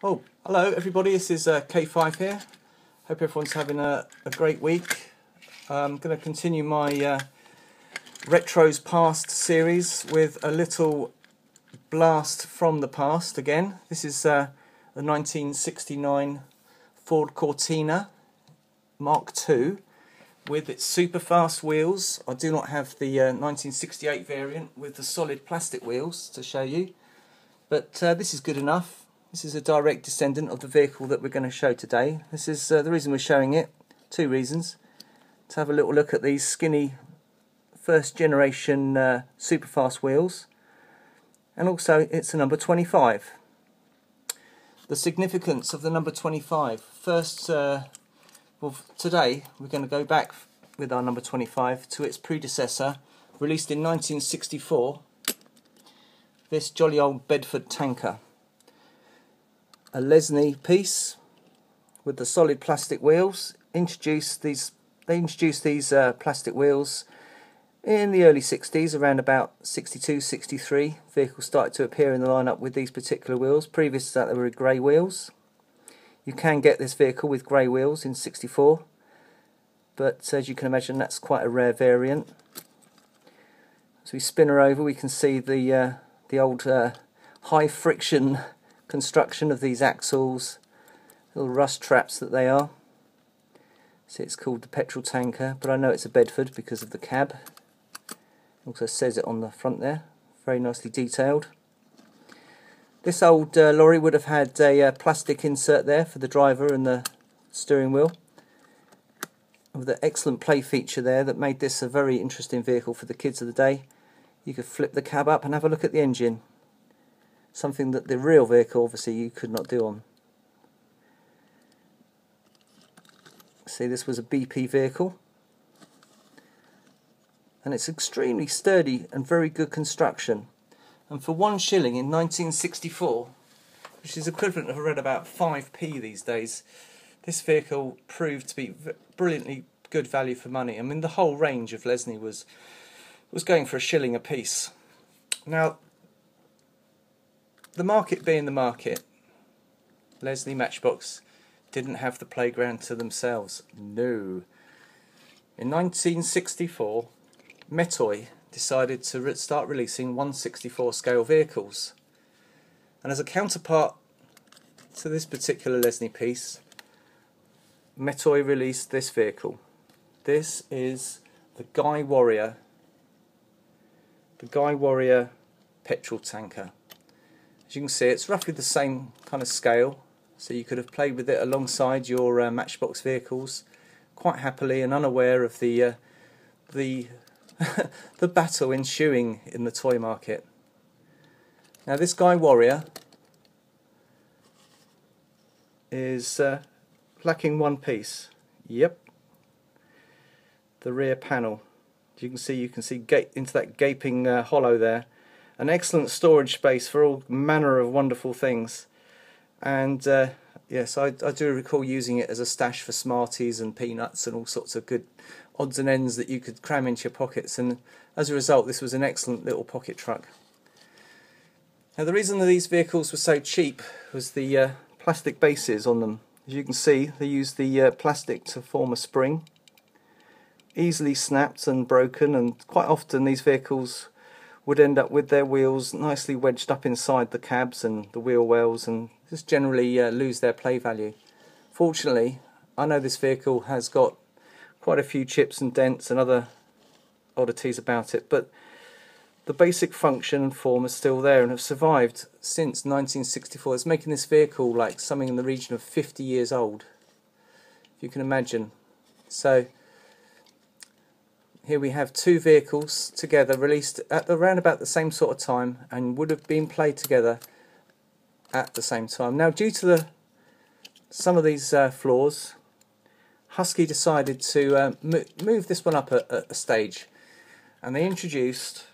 Oh, hello everybody, this is K5 here. Hope everyone's having a great week. I'm going to continue my Retros Past series with a little blast from the past again. This is the 1969 Ford Cortina Mark II with its super fast wheels. I do not have the 1968 variant with the solid plastic wheels to show you, but this is good enough. This is a direct descendant of the vehicle that we're going to show today. This is the reason we're showing it. Two reasons. To have a little look at these skinny first generation superfast wheels, and also it's a number 25. The significance of the number 25. First, well, today we're going to go back with our number 25 to its predecessor, released in 1964, this jolly old Bedford tanker. A Lesney piece with the solid plastic wheels. They introduced these plastic wheels in the early 60s, around about 62, 63. Vehicles started to appear in the lineup with these particular wheels. Previous to that, they were grey wheels. You can get this vehicle with grey wheels in 64, but as you can imagine, that's quite a rare variant. As we spin her over, we can see the old high friction construction of these axles, little rust traps that they are. See, it's called the petrol tanker, but I know it's a Bedford because of the cab. It also says it on the front there, very nicely detailed. This old lorry would have had a plastic insert there for the driver and the steering wheel, with an excellent play feature there that made this a very interesting vehicle for the kids of the day. You could flip the cab up and have a look at the engine. Something that the real vehicle, obviously, you could not do on. See, this was a BP vehicle, and it's extremely sturdy and very good construction. And for £1 in 1964, which is equivalent of around about 5p these days, this vehicle proved to be brilliantly good value for money. I mean, the whole range of Lesney was going for £1 a piece. Now, the market being the market, Lesney, Matchbox didn't have the playground to themselves. No. In 1964, Mettoy decided to start releasing 1/64 scale vehicles. And as a counterpart to this particular Lesney piece, Mettoy released this vehicle. This is the Guy Warrior petrol tanker. As you can see, it's roughly the same kind of scale, so you could have played with it alongside your Matchbox vehicles quite happily and unaware of the the battle ensuing in the toy market. Now, this Guy Warrior is lacking one piece. Yep, the rear panel. As you can see into that gaping hollow there. An excellent storage space for all manner of wonderful things. And yes, I do recall using it as a stash for Smarties and peanuts and all sorts of good odds and ends that you could cram into your pockets, and as a result this was an excellent little pocket truck. Now, the reason that these vehicles were so cheap was the plastic bases on them. As you can see, they used the plastic to form a spring. Easily snapped and broken, and quite often these vehicles would end up with their wheels nicely wedged up inside the cabs and the wheel wells, and just generally lose their play value. Fortunately, I know this vehicle has got quite a few chips and dents and other oddities about it, but the basic function and form is still there and have survived since 1964. It's making this vehicle like something in the region of 50 years old, if you can imagine. So here we have two vehicles together, released at around about the same sort of time, and would have been played together at the same time. Now, due to some of these flaws, Husky decided to move this one up a stage, and they introduced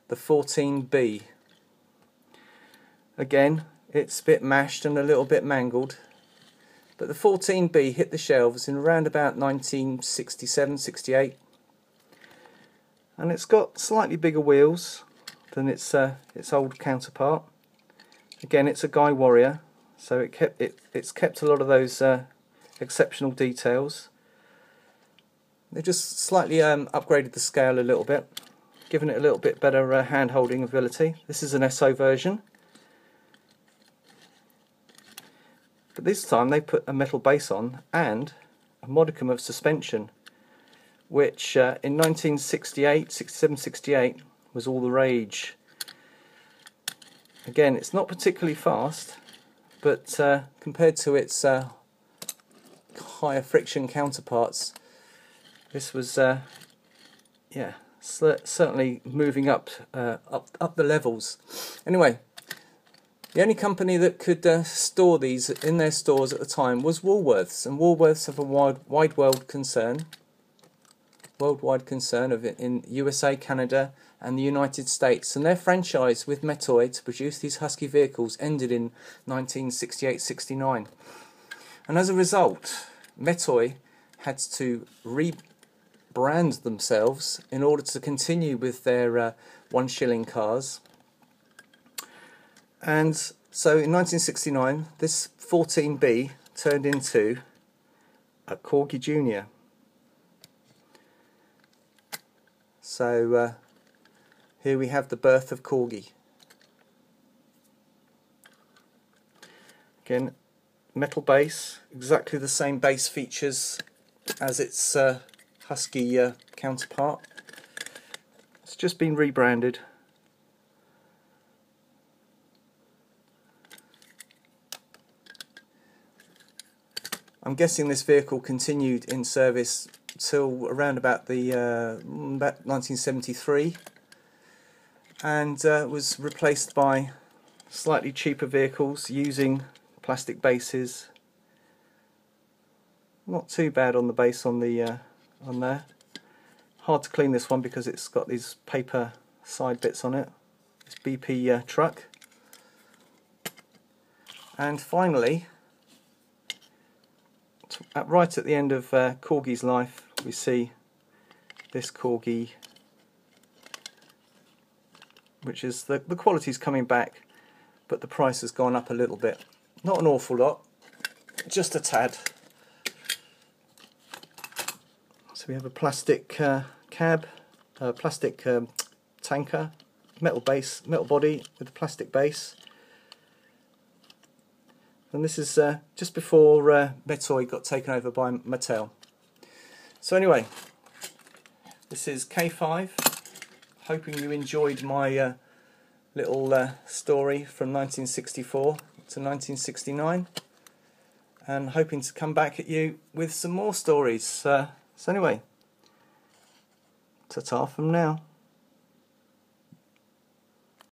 the 14B. Again, it's a bit mashed and a little bit mangled, but the 14B hit the shelves in around about 1967, 68, and it's got slightly bigger wheels than its old counterpart. Again, it's a Guy Warrior, so it's kept a lot of those exceptional details. They've just slightly upgraded the scale a little bit, given it a little bit better hand holding ability. This is an SO version, but this time they put a metal base on and a modicum of suspension, which in 1968, 67, 68 was all the rage. Again, it's not particularly fast, but compared to its higher friction counterparts, this was yeah, certainly moving up the levels. Anyway, the only company that could store these in their stores at the time was Woolworths, and Woolworths have a worldwide concern in USA, Canada and the United States, and their franchise with Mettoy to produce these Husky vehicles ended in 1968-69, and as a result Mettoy had to rebrand themselves in order to continue with their 1 shilling cars. And so in 1969 this 14B turned into a Corgi Junior. So here we have the birth of Corgi. Again, metal base, exactly the same base features as its Husky counterpart. It's just been rebranded. I'm guessing this vehicle continued in service till around about the about 1973, and was replaced by slightly cheaper vehicles using plastic bases. Not too bad on the base on the on there. Hard to clean this one because it's got these paper side bits on it. This BP truck. And finally, right at the end of Corgi's life, we see this Corgi, which is the quality's coming back, but the price has gone up a little bit. Not an awful lot, just a tad. So we have a plastic cab, plastic tanker, metal body with a plastic base. And this is just before Mettoy got taken over by Mattel. So anyway, this is K5. Hoping you enjoyed my little story from 1964 to 1969. And hoping to come back at you with some more stories. So anyway, ta-ta from now.